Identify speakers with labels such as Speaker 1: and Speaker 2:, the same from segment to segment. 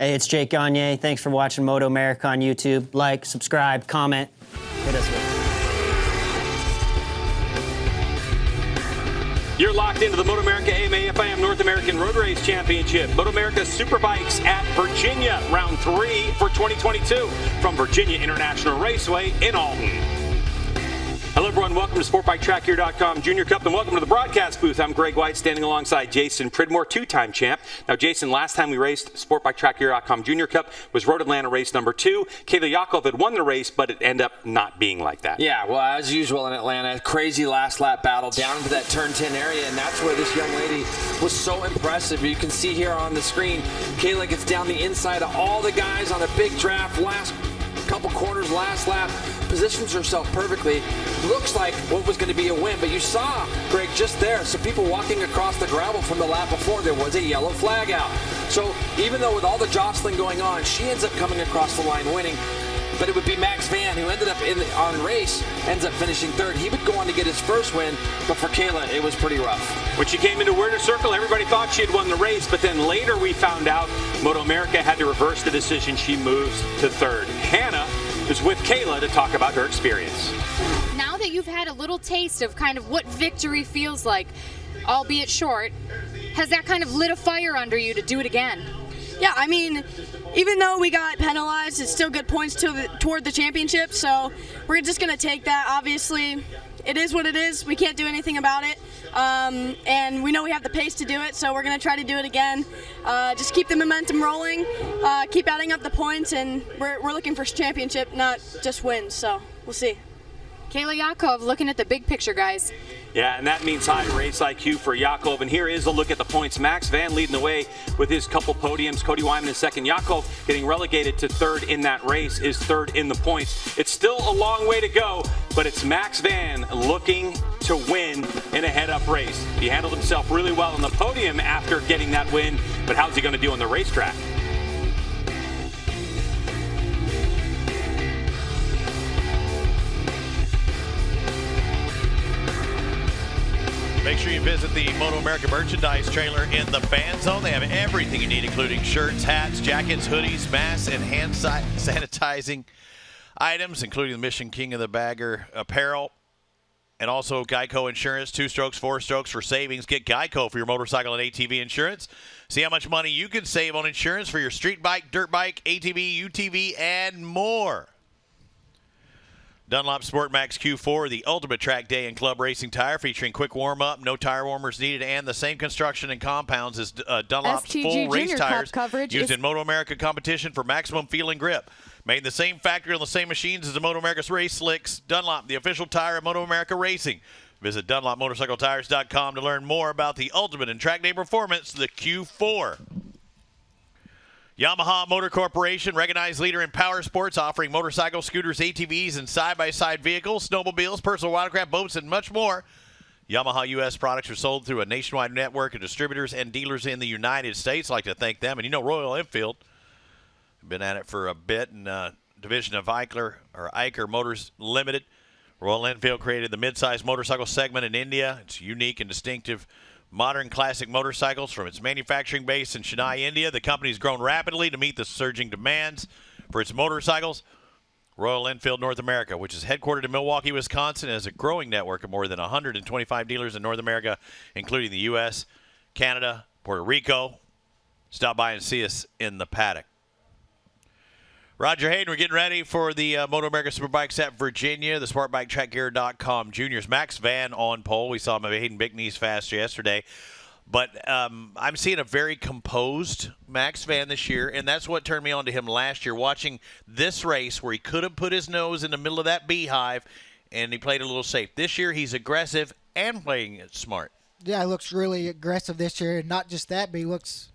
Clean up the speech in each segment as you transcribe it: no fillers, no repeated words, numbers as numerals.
Speaker 1: Hey, it's Jake Gagne. Thanks for watching MotoAmerica on YouTube. Like, subscribe, comment. Hit us with it.
Speaker 2: You're locked into the MotoAmerica AMA/FIM North American Road Race Championship. MotoAmerica Superbikes at Virginia, round 3 for 2022 from Virginia International Raceway in Alton. Hello, everyone. Welcome to SportbikeTrackGear.com Junior Cup, and welcome to the broadcast booth. I'm Greg White, standing alongside Jason Pridmore, two-time champ. Now, Jason, last time we raced SportbikeTrackGear.com Junior Cup was Road Atlanta race number 2. Kayla Yakov had won the race, but it ended up not being like that.
Speaker 3: Yeah, well, as usual in Atlanta, crazy last lap battle down into that turn 10 area, and that's where this young lady was so impressive. You can see here on the screen, Kayla gets down the inside of all the guys on a big draft, last couple corners, last lap, positions herself perfectly. Looks like what was going to be a win, but you saw, Greg, just there, some people walking across the gravel from the lap before. There was a yellow flag out. So even though with all the jostling going on, she ends up coming across the line winning. But it would be Max Van, who ended up on race, ends up finishing third. He would go on to get his first win, but for Kayla, it was pretty rough.
Speaker 2: When she came into winner's circle, everybody thought she had won the race, but then later we found out MotoAmerica had to reverse the decision. She moves to third. Hannah is with Kayla to talk about her experience.
Speaker 4: Now that you've had a little taste of kind of what victory feels like, albeit short, has that kind of lit a fire under you to do it again?
Speaker 5: Yeah, I mean, even though we got penalized, it's still good points toward the championship, so we're just going to take that. Obviously, it is what it is. We can't do anything about it, and we know we have the pace to do it, so we're going to try to do it again. Just keep the momentum rolling, keep adding up the points, and we're looking for championship, not just wins, so we'll see.
Speaker 4: Kayla Yakov looking at the big picture, guys.
Speaker 2: Yeah, and that means high race IQ for Yakov. And here is a look at the points. Max Van leading the way with his couple podiums. Cody Wyman in second. Yakov getting relegated to third in that race is third in the points. It's still a long way to go, but it's Max Van looking to win in a head-up race. He handled himself really well on the podium after getting that win, but how's he going to do on the racetrack?
Speaker 6: Make sure you visit the MotoAmerica merchandise trailer in the fan zone. They have everything you need, including shirts, hats, jackets, hoodies, masks, and hand sanitizing items, including the Mission King of the Bagger apparel. And also Geico Insurance, 2 strokes, 4 strokes for savings. Get Geico for your motorcycle and ATV insurance. See how much money you can save on insurance for your street bike, dirt bike, ATV, UTV, and more. Dunlop Sport Max Q4, the ultimate track day and club racing tire, featuring quick warm-up, no tire warmers needed, and the same construction and compounds as Dunlop's
Speaker 7: STG
Speaker 6: full race
Speaker 7: Junior
Speaker 6: tires
Speaker 7: Cup coverage
Speaker 6: used in MotoAmerica competition for maximum feel and grip. Made in the same factory on the same machines as the MotoAmerica's race slicks. Dunlop, the official tire of MotoAmerica Racing. Visit DunlopMotorcycleTires.com to learn more about the ultimate in track day performance, the Q4. Yamaha Motor Corporation, recognized leader in power sports, offering motorcycles, scooters, ATVs, and side-by-side vehicles, snowmobiles, personal watercraft boats, and much more. Yamaha U.S. products are sold through a nationwide network of distributors and dealers in the United States. I'd like to thank them. And you know, Royal Enfield, been at it for a bit, and division of Eicher Motors Limited. Royal Enfield created the mid-size motorcycle segment in India. It's unique and distinctive modern classic motorcycles from its manufacturing base in Chennai, India. The company's grown rapidly to meet the surging demands for its motorcycles. Royal Enfield North America, which is headquartered in Milwaukee, Wisconsin, has a growing network of more than 125 dealers in North America, including the U.S., Canada, Puerto Rico. Stop by and see us in the paddock. Roger Hayden, we're getting ready for the MotoAmerica Superbikes at Virginia, the SportbikeTrackGear.com Juniors. Max Van on pole. We saw him at Hayden Bickney's Fast yesterday. But I'm seeing a very composed Max Van this year, and that's what turned me on to him last year, watching this race where he could have put his nose in the middle of that beehive, and he played a little safe. This year, he's aggressive and playing it smart.
Speaker 8: Yeah, he looks really aggressive this year, and not just that, but he looks,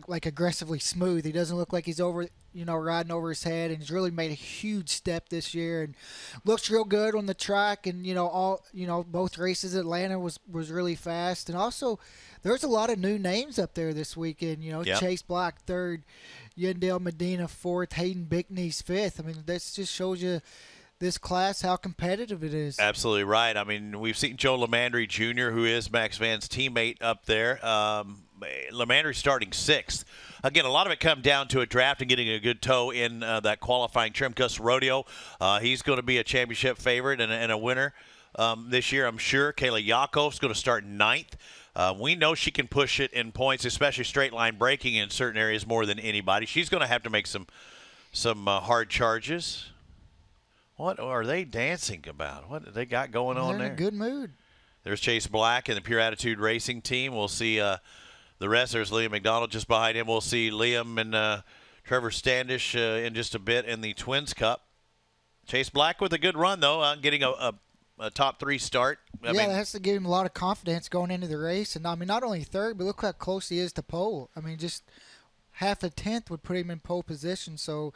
Speaker 8: like aggressively smooth. He doesn't look like he's riding over his head, and he's really made a huge step this year, and looks real good on the track. And both races, Atlanta was really fast, and also there's a lot of new names up there this weekend.
Speaker 6: Yep.
Speaker 8: Chase Black third, Yandel Medina fourth, Hayden Bickney's fifth. I mean, this just shows you this class, how competitive it is.
Speaker 6: Absolutely right. I mean, we've seen Joe Lamandry Jr., who is Max Van's teammate up there. Lamandry starting 6th. Again, a lot of it comes down to a draft and getting a good toe in that qualifying trim. Gus Rodeo, he's going to be a championship favorite and a winner this year, I'm sure. Kayla Yakov's going to start 9th. We know she can push it in points, especially straight line braking in certain areas more than anybody. She's going to have to make some hard charges. What are they dancing about? What do they got going on there?
Speaker 8: They're in a good mood.
Speaker 6: There's Chase Black and the Pure Attitude Racing team. We'll see the rest. There's Liam McDonald just behind him. We'll see Liam and Trevor Standish in just a bit in the Twins Cup. Chase Black with a good run, though, getting a top 3 start. I mean,
Speaker 8: that has to give him a lot of confidence going into the race. And, I mean, not only 3rd, but look how close he is to pole. I mean, just half a tenth would put him in pole position. So,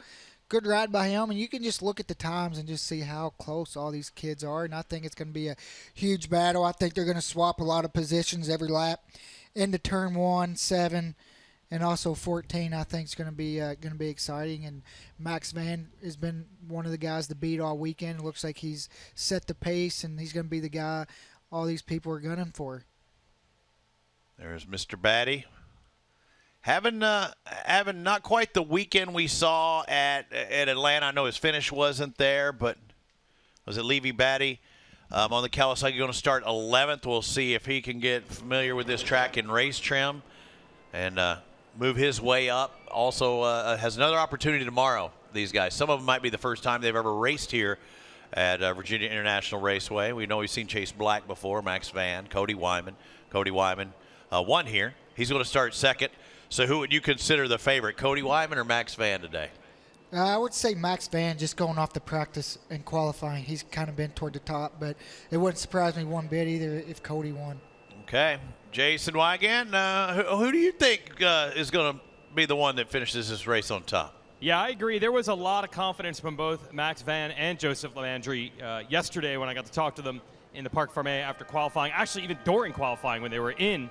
Speaker 8: good ride by him. And you can just look at the times and just see how close all these kids are. And I think it's going to be a huge battle. I think they're going to swap a lot of positions every lap into turn 1, 7, and also 14. I think it's going to be exciting. And Max Van has been one of the guys to beat all weekend. It looks like he's set the pace, and he's going to be the guy all these people are gunning for.
Speaker 6: There's Mr. Batty. Having not quite the weekend we saw at Atlanta. I know his finish wasn't there, but was it Levy Batty? On the Kawasaki, going to start 11th. We'll see if he can get familiar with this track in race trim and move his way up. Also has another opportunity tomorrow, these guys. Some of them might be the first time they've ever raced here at Virginia International Raceway. We know we've seen Chase Black before, Max Van, Cody Wyman. Cody Wyman won here. He's going to start 2nd. So who would you consider the favorite, Cody Wyman or Max Van today?
Speaker 8: I would say Max Van, just going off the practice and qualifying. He's kind of been toward the top, but it wouldn't surprise me one bit either if Cody won.
Speaker 6: Okay. Jason Wygant, who do you think is going to be the one that finishes this race on top?
Speaker 7: Yeah, I agree. There was a lot of confidence from both Max Van and Joseph Lamandry yesterday when I got to talk to them in the Parc Fermé after qualifying. Actually, even during qualifying when they were in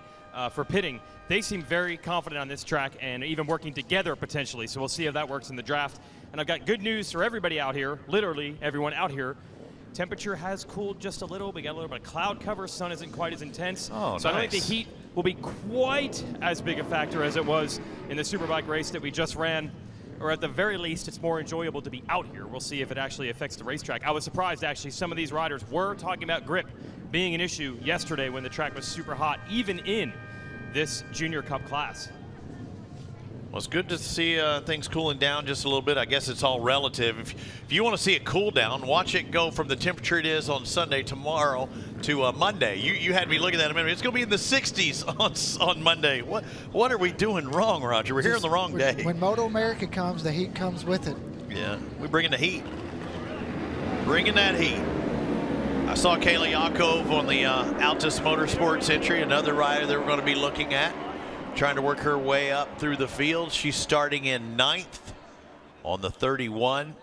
Speaker 7: for pitting. They seem very confident on this track and even working together potentially. So we'll see if that works in the draft. And I've got good news for everybody out here, literally everyone out here. Temperature has cooled just a little. We got a little bit of cloud cover. Sun isn't quite as intense.
Speaker 6: Oh,
Speaker 7: so
Speaker 6: nice.
Speaker 7: I don't think the heat will be quite as big a factor as it was in the Superbike race that we just ran. Or at the very least, it's more enjoyable to be out here. We'll see if it actually affects the racetrack. I was surprised, actually, some of these riders were talking about grip being an issue yesterday when the track was super hot, even in this Junior Cup class.
Speaker 6: Well, it's good to see things cooling down just a little bit. I guess it's all relative. If you want to see it cool down, watch it go from the temperature it is on Sunday tomorrow to Monday. You had me looking at it a minute. It's going to be in the 60s on Monday. What are we doing wrong, Roger? We're here on the wrong day.
Speaker 8: When MotoAmerica comes, the heat comes with it.
Speaker 6: Yeah, we bring in the heat. Bringing that heat. I saw Kayla Yakov on the Altus Motorsports entry, another rider that we're going to be looking at, trying to work her way up through the field. She's starting in 9th on the 31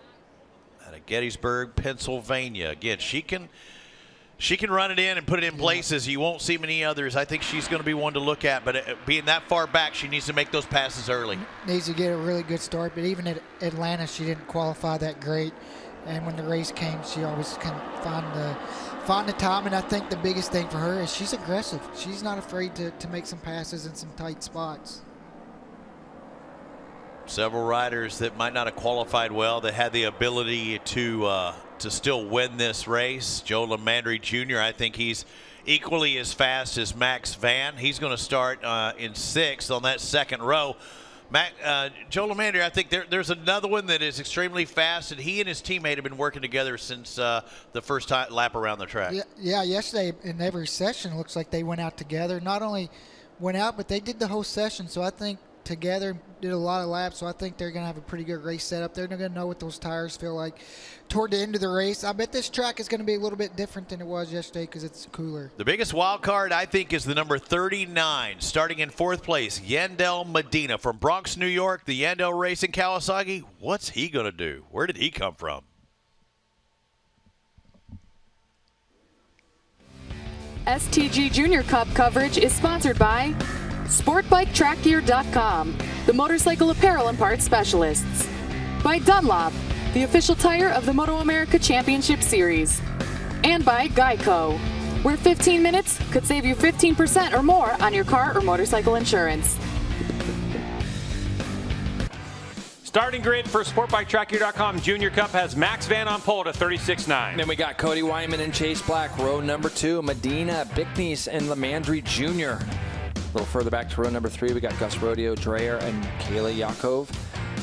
Speaker 6: out of Gettysburg, Pennsylvania. Again, she can run it in and put it in places. You won't see many others. I think she's going to be one to look at, but being that far back, she needs to make those passes early.
Speaker 8: Needs to get a really good start, but even at Atlanta, she didn't qualify that great. And when the race came, she always can find the time. And I think the biggest thing for her is she's aggressive. She's not afraid to make some passes in some tight spots.
Speaker 6: Several riders that might not have qualified well that had the ability to still win this race. Joe Lamandry Jr., I think he's equally as fast as Max Van. He's going to start in 6th on that 2nd row. Joe Lamandry, I think there's another one that is extremely fast, and he and his teammate have been working together since the first lap around the track.
Speaker 8: Yeah, yesterday in every session, it looks like they went out together. Not only went out, but they did the whole session. So I think together did a lot of laps. So I think they're going to have a pretty good race setup. They're going to know what those tires feel like toward the end of the race. I bet this track is going to be a little bit different than it was yesterday because it's cooler.
Speaker 6: The biggest wild card, I think, is the number 39, starting in 4th place, Yandel Medina from Bronx, New York. The Yandel Racing Kawasaki. What's he going to do? Where did he come from?
Speaker 9: STG Junior Cup coverage is sponsored by SportbikeTrackGear.com, the motorcycle apparel and parts specialists. By Dunlop, the official tire of the MotoAmerica Championship Series. And by Geico, where 15 minutes could save you 15% or more on your car or motorcycle insurance.
Speaker 2: Starting grid for SportbikeTrackGear.com Junior Cup has Max Van on pole at 36.9.
Speaker 3: Then we got Cody Wyman and Chase Black, row number 2. Medina, Bickness, and Lamandry Jr. A little further back to row number 3, we got Gus Rodeo, Dreyer, and Kayla Yakov.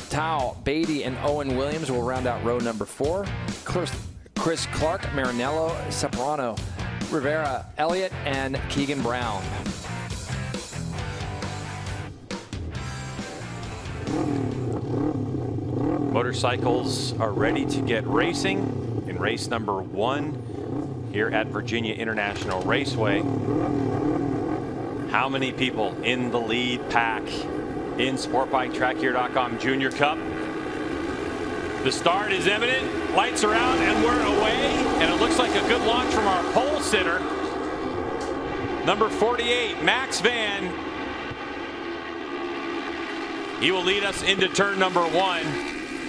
Speaker 3: Tao, Batty, and Owen Williams will round out row number 4. Chris Clark, Marinello, Separano, Rivera, Elliott, and Keegan Brown.
Speaker 2: Motorcycles are ready to get racing in race number 1 here at Virginia International Raceway. How many people in the lead pack in SportbikeTrackGear.com Junior Cup? The start is imminent. Lights are out and we're away. And it looks like a good launch from our pole sitter. Number 48, Max Van. He will lead us into turn number 1.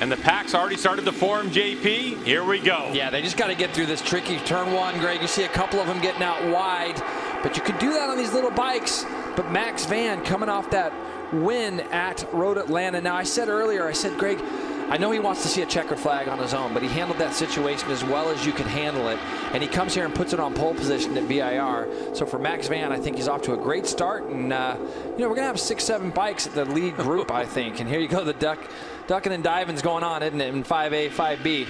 Speaker 2: And the pack's already started to form, JP. Here we go.
Speaker 3: Yeah, they just got to get through this tricky turn 1, Greg. You see a couple of them getting out wide, but you can do that on these little bikes. But Max Van coming off that win at Road Atlanta. Now, I said earlier, Greg, I know he wants to see a checkered flag on his own, but he handled that situation as well as you can handle it. And he comes here and puts it on pole position at VIR. So for Max Van, I think he's off to a great start. And, we're going to have 6-7 bikes at the lead group, I think. And here you go, the ducking and diving's going on, isn't it, in 5A, 5B.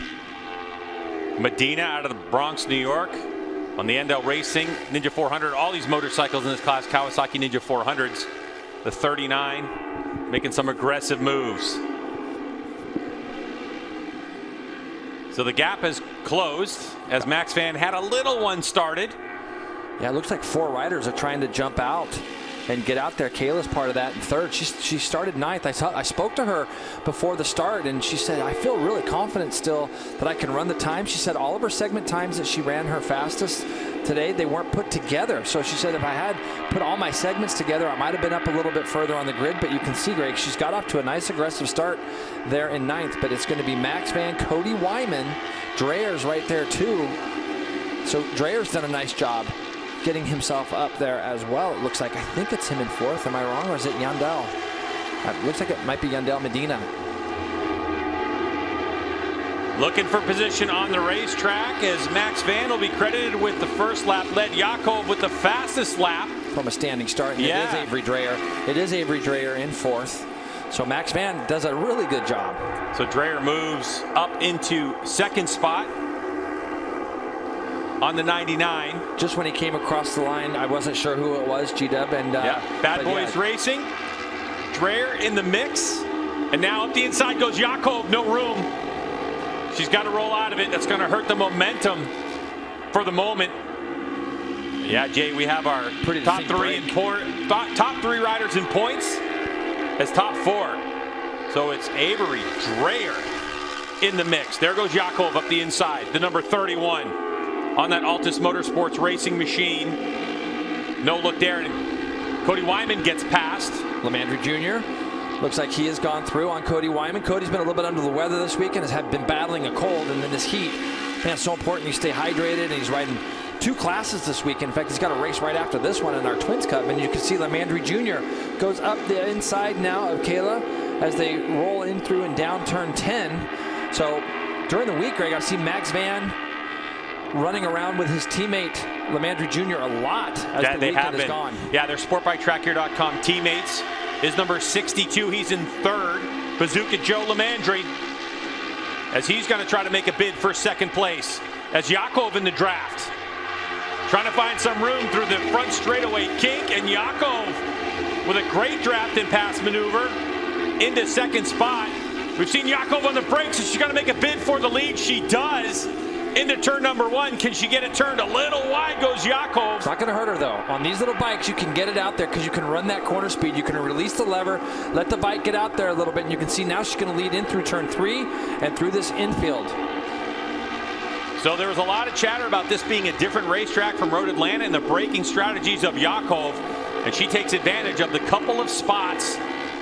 Speaker 2: Medina out of the Bronx, New York, on the Endel Racing Ninja 400. All these motorcycles in this class, Kawasaki Ninja 400s. The 39 making some aggressive moves. So the gap has closed as Max Van had a little one started.
Speaker 3: Yeah, it looks like 4 riders are trying to jump out and get out there. Kayla's part of that in third. She started 9th. I spoke to her before the start, and she said, I feel really confident still that I can run the time. She said all of her segment times that she ran her fastest today, they weren't put together. So she said if I had put all my segments together, I might have been up a little bit further on the grid. But you can see, Greg, she's got off to a nice aggressive start there in 9th. But it's going to be Max Van, Cody Wyman, Dreyer's right there too. So Dreyer's done a nice job getting himself up there as well. It looks like, I think it's him in 4th. Am I wrong, or is it Yandel? It looks like it might be Yandel Medina.
Speaker 2: Looking for position on the racetrack as Max Van will be credited with the first lap, led Yakov with the fastest lap.
Speaker 3: From a standing start, and
Speaker 2: yeah.
Speaker 3: It is Avery Dreyer. It is Avery Dreyer in 4th. So Max Van does a really good job.
Speaker 2: So Dreyer moves up into 2nd spot on the 99.
Speaker 3: Just when he came across the line, I wasn't sure who it was, G-Dub. And
Speaker 2: Bad Boys Racing. Dreyer in the mix. And now up the inside goes Yakov, no room. She's got to roll out of it. That's going to hurt the momentum for the moment. Yeah, Jay, we have our top 3 riders in points as top 4. So it's Avery Dreyer in the mix. There goes Yakov up the inside, the number 31 on that Altus Motorsports racing machine. No look there, and Cody Wyman gets past.
Speaker 3: Lamandry Jr. looks like he has gone through on Cody Wyman. Cody's been a little bit under the weather this week and has been battling a cold, and then this heat. Man, it's so important you stay hydrated, and he's riding 2 classes this week. In fact, he's got a race right after this one in our Twins Cup, and you can see Lamandry Jr. goes up the inside now of Kayla as they roll in through and down turn 10. So during the week, Greg, I've seen Max Van running around with his teammate Lamandry Jr. a lot as the weekend is gone.
Speaker 2: Yeah, they're SportbikeTrackGear.com teammates. His number 62, he's in 3rd. Bazooka Joe Lamandry, as he's going to try to make a bid for 2nd place. As Yakov in the draft, trying to find some room through the front straightaway kink, and Yakov with a great draft and pass maneuver into 2nd spot. We've seen Yakov on the brakes, and she's going to make a bid for the lead. She does. Into turn number 1. Can she get it turned a little wide? Goes Yakov.
Speaker 3: It's not going to hurt her, though. On these little bikes, you can get it out there because you can run that corner speed. You can release the lever, let the bike get out there a little bit, and you can see now she's going to lead in through turn 3 and through this infield.
Speaker 2: So there was a lot of chatter about this being a different racetrack from Road Atlanta and the braking strategies of Yakov, and she takes advantage of the couple of spots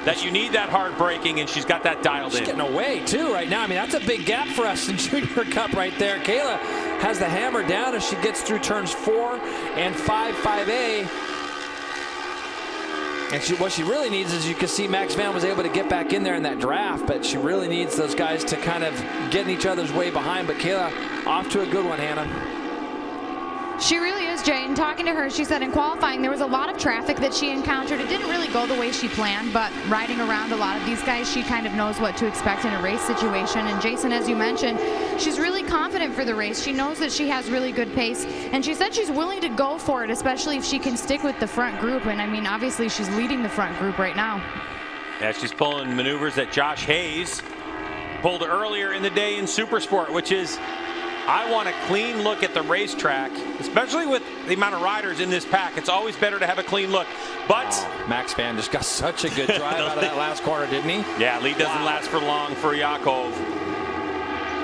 Speaker 2: that you need that hard braking, and she's got that dialed in.
Speaker 3: She's getting away, too, right now. I mean, that's a big gap for us in Junior Cup right there. Kayla has the hammer down as she gets through turns 4 and 5A. And what she really needs is, you can see Max Van was able to get back in there in that draft, but she really needs those guys to kind of get in each other's way behind. But Kayla off to a good one, Hannah.
Speaker 4: She really is, Jay. And talking to her, she said in qualifying there was a lot of traffic that she encountered. It didn't really go the way she planned, but riding around a lot of these guys, she kind of knows what to expect in a race situation. And Jason, as you mentioned, she's really confident for the race. She knows that she has really good pace, and she said she's willing to go for it, especially if she can stick with the front group. And I mean, obviously she's leading the front group right now.
Speaker 2: Yeah, she's pulling maneuvers that Josh Hayes pulled earlier in the day in Supersport, which is, I want a clean look at the racetrack, especially with the amount of riders in this pack. It's always better to have a clean look. But
Speaker 3: Max Van just got such a good drive out of that last corner, didn't he?
Speaker 2: Yeah, lead doesn't last for long for Yakov.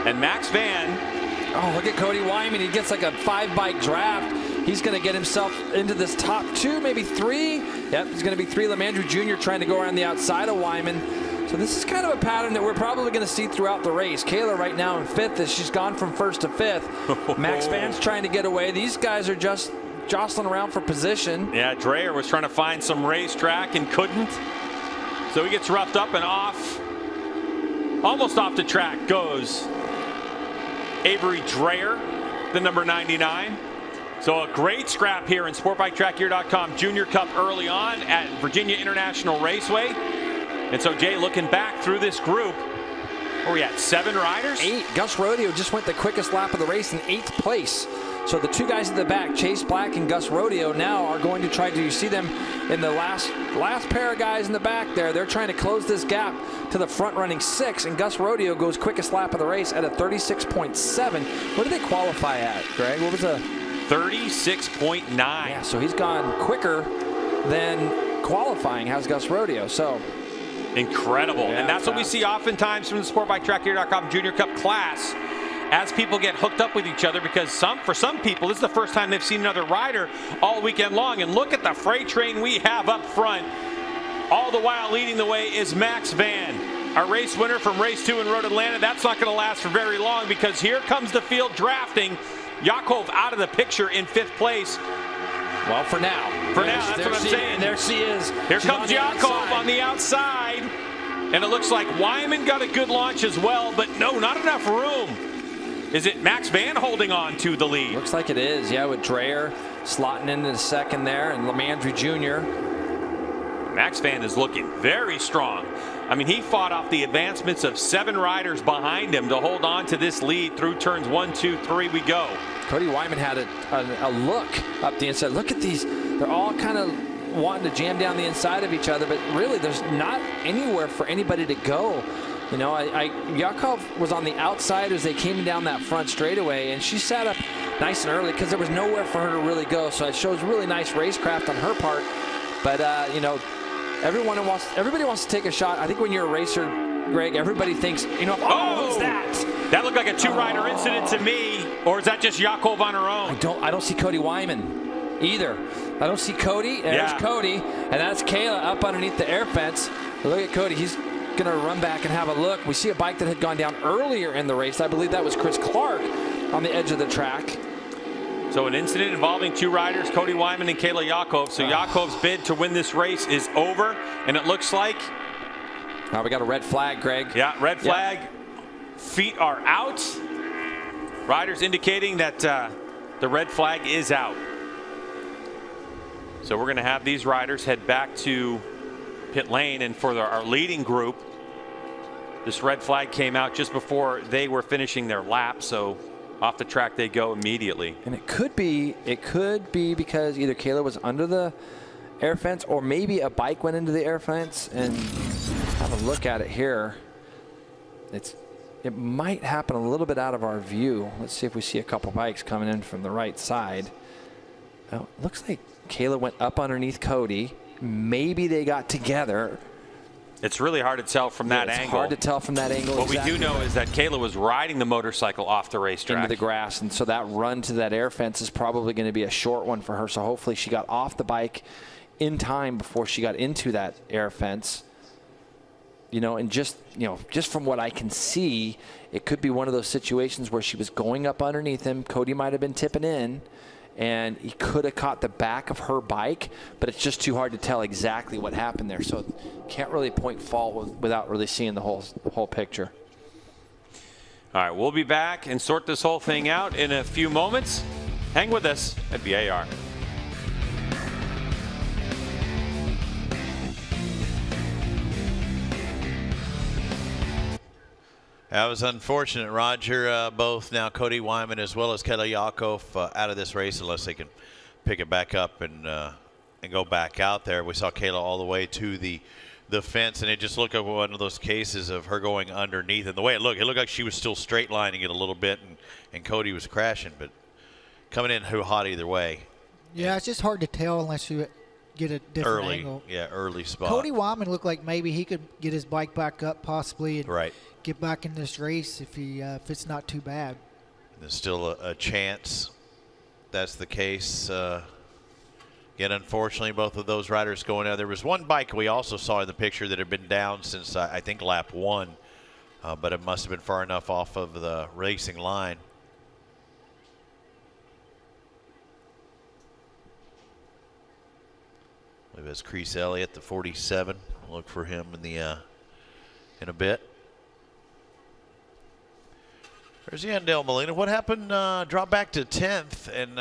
Speaker 2: And Max Van.
Speaker 3: Oh, look at Cody Wyman. He gets like a 5-bike draft. He's going to get himself into this top 2, maybe 3. Yep, he's going to be 3. Lamandry Jr. trying to go around the outside of Wyman. So this is kind of a pattern that we're probably going to see throughout the race. Kayla right now in 5th as she's gone from 1st to 5th. Max Van's trying to get away. These guys are just jostling around for position.
Speaker 2: Yeah, Dreyer was trying to find some racetrack and couldn't. So he gets roughed up and off. Almost off the track goes Avery Dreyer, the number 99. So a great scrap here in SportbikeTrackGear.com Junior Cup early on at Virginia International Raceway. And so, Jay, looking back through this group, where are we at, 7 riders?
Speaker 3: 8. Gus Rodeo just went the quickest lap of the race in 8th place. So the 2 guys at the back, Chase Black and Gus Rodeo, now are going to try to, you see them in the last pair of guys in the back there. They're trying to close this gap to the front running 6, and Gus Rodeo goes quickest lap of the race at a 36.7. What did they qualify at, Greg? What was a
Speaker 2: 36.9.
Speaker 3: Yeah, so he's gone quicker than qualifying, has Gus Rodeo. So
Speaker 2: incredible.
Speaker 3: Yeah,
Speaker 2: and that's
Speaker 3: fast.
Speaker 2: what we see oftentimes from the SportbikeTrackGear.com Junior Cup class as people get hooked up with each other, because for some people this is the first time they've seen another rider all weekend long. And look at the freight train we have up front. All the while leading the way is Max Van, our race winner from race 2 in Road Atlanta. That's not going to last for very long, because here comes the field drafting. Yakov out of the picture in 5th place.
Speaker 3: Well, for now.
Speaker 2: That's what I'm saying.
Speaker 3: There she is.
Speaker 2: Here comes Yakov on the outside. And it looks like Wyman got a good launch as well, but no, not enough room. Is it Max Van holding on to the lead?
Speaker 3: Looks like it is, yeah, with Dreyer slotting into the 2nd there, and Lamandry Jr.
Speaker 2: Max Van is looking very strong. I mean, he fought off the advancements of 7 riders behind him to hold on to this lead through turns 1, 2, 3 we go.
Speaker 3: Cody Wyman had a look up the inside. Look at these. They're all kind of wanting to jam down the inside of each other, but really there's not anywhere for anybody to go. You know, Yakov was on the outside as they came down that front straightaway, and she sat up nice and early because there was nowhere for her to really go. So it shows really nice racecraft on her part. But, you know, everybody wants to take a shot. I think when you're a racer, Greg, everybody thinks, you know, oh, who's that?
Speaker 2: That looked like a 2-rider incident to me. Or is that just Yakov on her own?
Speaker 3: I don't see Cody Wyman either. I don't see Cody. There's Cody, and that's Kayla up underneath the air fence. But look at Cody. He's going to run back and have a look. We see a bike that had gone down earlier in the race. I believe that was Chris Clark on the edge of the track.
Speaker 2: So an incident involving 2 riders, Cody Wyman and Kayla Yakov. So Yakov's bid to win this race is over, and it looks like...
Speaker 3: Now we got a red flag, Greg.
Speaker 2: Yeah, red flag. Yeah. Feet are out. Riders indicating that the red flag is out. So we're going to have these riders head back to pit lane, and for our leading group, this red flag came out just before they were finishing their lap, so off the track they go immediately.
Speaker 3: And it could be because either Kayla was under the air fence, or maybe a bike went into the air fence. And have a look at it here. It might happen a little bit out of our view. Let's see if we see a couple bikes coming in from the right side. Oh, looks like Kayla went up underneath Cody. Maybe they got together.
Speaker 2: It's really hard to tell from that angle.
Speaker 3: It's hard to tell from that angle.
Speaker 2: What we do know is that Kayla was riding the motorcycle off the racetrack.
Speaker 3: Into the grass, and so that run to that air fence is probably going to be a short one for her. So hopefully she got off the bike in time before she got into that air fence. and just from what I can see, it could be one of those situations where she was going up underneath him. Cody might have been tipping in, and he could have caught the back of her bike, but it's just too hard to tell exactly what happened there. So can't really point fault without really seeing the whole picture.
Speaker 2: All right, we'll be back and sort this whole thing out in a few moments. Hang with us at VIR.
Speaker 6: That was unfortunate, Roger. Both now Cody Wyman as well as Kayla Yakov out of this race unless they can pick it back up and go back out there. We saw Kayla all the way to the fence, and it just looked like one of those cases of her going underneath. And the way it looked like she was still straight lining it a little bit, and Cody was crashing, but coming in hot either way.
Speaker 8: Yeah, it's just hard to tell unless you get a different angle.
Speaker 6: Yeah, early spot.
Speaker 8: Cody Wyman looked like maybe he could get his bike back up possibly and get back in this race if it's not too bad.
Speaker 6: There's still a chance that's the case. Again, unfortunately, both of those riders going out. There was one bike we also saw in the picture that had been down since, I think, lap 1. But it must have been far enough off of the racing line. I believe it's Crease Elliott, the 47. We'll look for him in a bit. There's Yandel Molina. What happened? Dropped back to 10th, and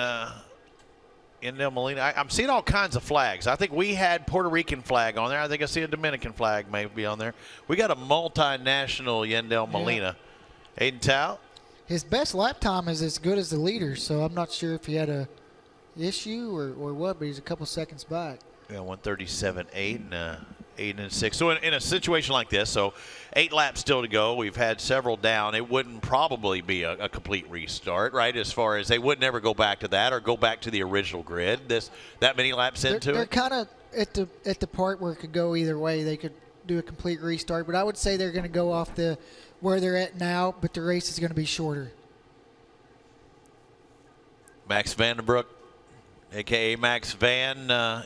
Speaker 6: Yandel Molina. I'm seeing all kinds of flags. I think we had Puerto Rican flag on there. I think I see a Dominican flag maybe on there. We got a multinational Yandel Molina. Aiden Tao.
Speaker 8: His best lap time is as good as the leader, so I'm not sure if he had a issue or what, but he's a couple seconds back.
Speaker 6: Yeah, 137.8 and 8 and 6. So in a situation like this, so 8 laps still to go. We've had several down. It wouldn't probably be a complete restart, right? As far as they would never go back to that or go back to the original grid. That many laps into it.
Speaker 8: They're kind of at the part where it could go either way. They could do a complete restart, but I would say they're going to go off where they're at now, but the race is going to be shorter.
Speaker 6: Max Vandenbroek, a.k.a. Max Van,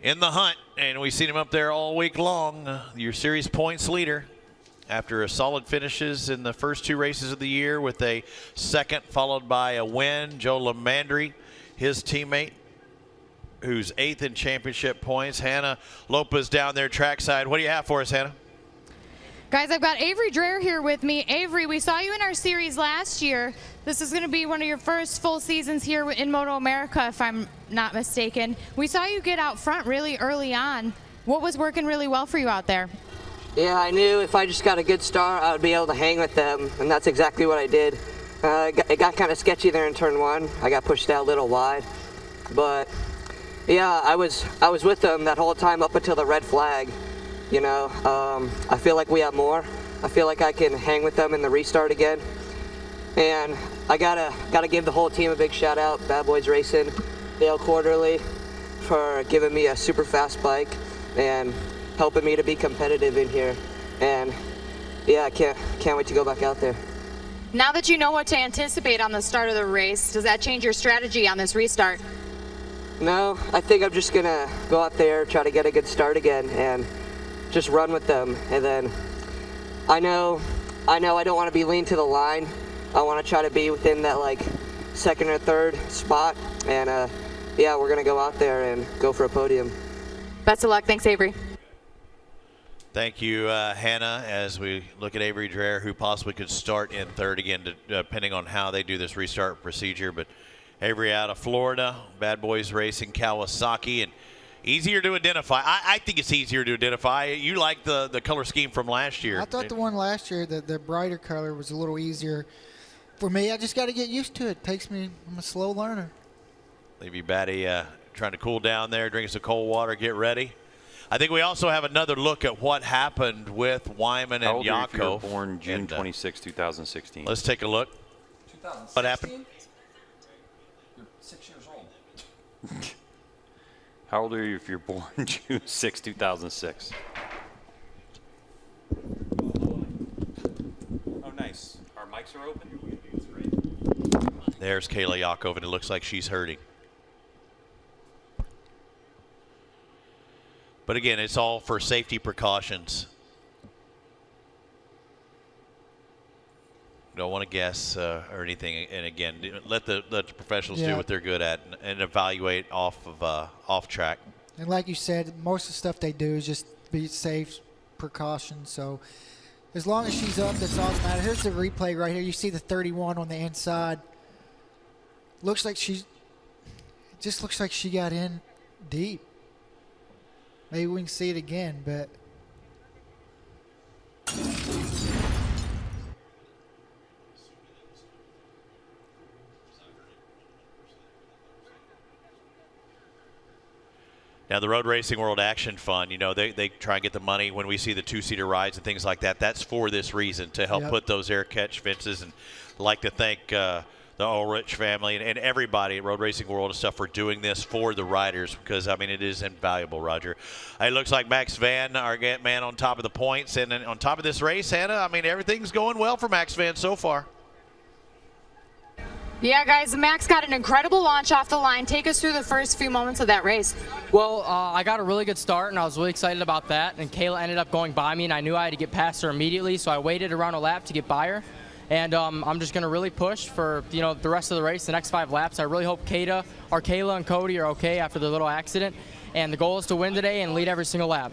Speaker 6: in the hunt, and we've seen him up there all week long. Your series points leader after a solid finishes in the first 2 races of the year with a second followed by a win. Joe Lamandry, his teammate, who's 8th in championship points. Hannah Lopez down there trackside. What do you have for us, Hannah?
Speaker 4: Guys, I've got Avery Dreyer here with me. Avery, we saw you in our series last year. This is going to be one of your first full seasons here in MotoAmerica, if I'm not mistaken. We saw you get out front really early on. What was working really well for you out there?
Speaker 10: Yeah, I knew if I just got a good start, I would be able to hang with them, and that's exactly what I did. It got kind of sketchy there in turn 1. I got pushed out a little wide, but yeah, I was with them that whole time up until the red flag. You know, I feel like we have more. I feel like I can hang with them in the restart again. And I gotta give the whole team a big shout out. Bad Boys Racing, Dale Quarterly, for giving me a super fast bike and helping me to be competitive in here. And yeah, I can't wait to go back out there.
Speaker 4: Now that you know what to anticipate on the start of the race, does that change your strategy on this restart?
Speaker 10: No, I think I'm just gonna go out there, try to get a good start again, and just run with them. And then I know I don't want to be lean to the line. I want to try to be within that like 2nd or 3rd spot. And yeah, we're gonna go out there and go for a podium.
Speaker 4: Best of luck. Thanks, Avery.
Speaker 6: Thank you, Hannah, as we look at Avery Dreyer, who possibly could start in 3rd again, depending on how they do this restart procedure. But Avery out of Florida, Bad Boys Racing, Kawasaki, and easier to identify. I think it's easier to identify. You like the color scheme from last year.
Speaker 8: I thought the one last year, the brighter color, was a little easier for me. I just got to get used to it. I'm a slow learner.
Speaker 6: Leave you, Batty, trying to cool down there, drinking some cold water, get ready. I think we also have another look at what happened with Wyman and Yakov.
Speaker 2: How old were you if you were born June 26, 2016?
Speaker 6: Let's take a look.
Speaker 3: 2016?
Speaker 6: What happened?
Speaker 3: You're 6 years old.
Speaker 2: How old are you if you're born June 6, 2006? Oh, nice. Our mics are open?
Speaker 6: There's Kayla Yakov, and it looks like she's hurting. But again, it's all for safety precautions. Don't want to guess or anything. And again, let the professionals do what they're good at and evaluate off track.
Speaker 8: And like you said, most of the stuff they do is just be safe, precaution. So as long as she's up, that's all that matters. Here's the replay right here. You see the 31 on the inside. Looks like it just looks like she got in deep. Maybe we can see it again, but.
Speaker 6: Now, the Road Racing World Action Fund, they try and get the money when we see the two-seater rides and things like that. That's for this reason, to help put those air catch fences. And I'd like to thank the Ulrich family and everybody at Road Racing World and stuff for doing this for the riders, because, I mean, it is invaluable, Roger. It looks like Max Van, our man, on top of the points. And then on top of this race, Hannah, I mean, everything's going well for Max Van so far.
Speaker 4: Yeah, guys, Max got an incredible launch off the line. Take us through the first few moments of that race.
Speaker 11: Well, I got a really good start, and I was really excited about that. And Kayla ended up going by me, and I knew I had to get past her immediately, so I waited around a lap to get by her. And I'm just going to really push for the rest of the race, the next 5 laps. I really hope Kayla and Cody are okay after their little accident. And the goal is to win today and lead every single lap.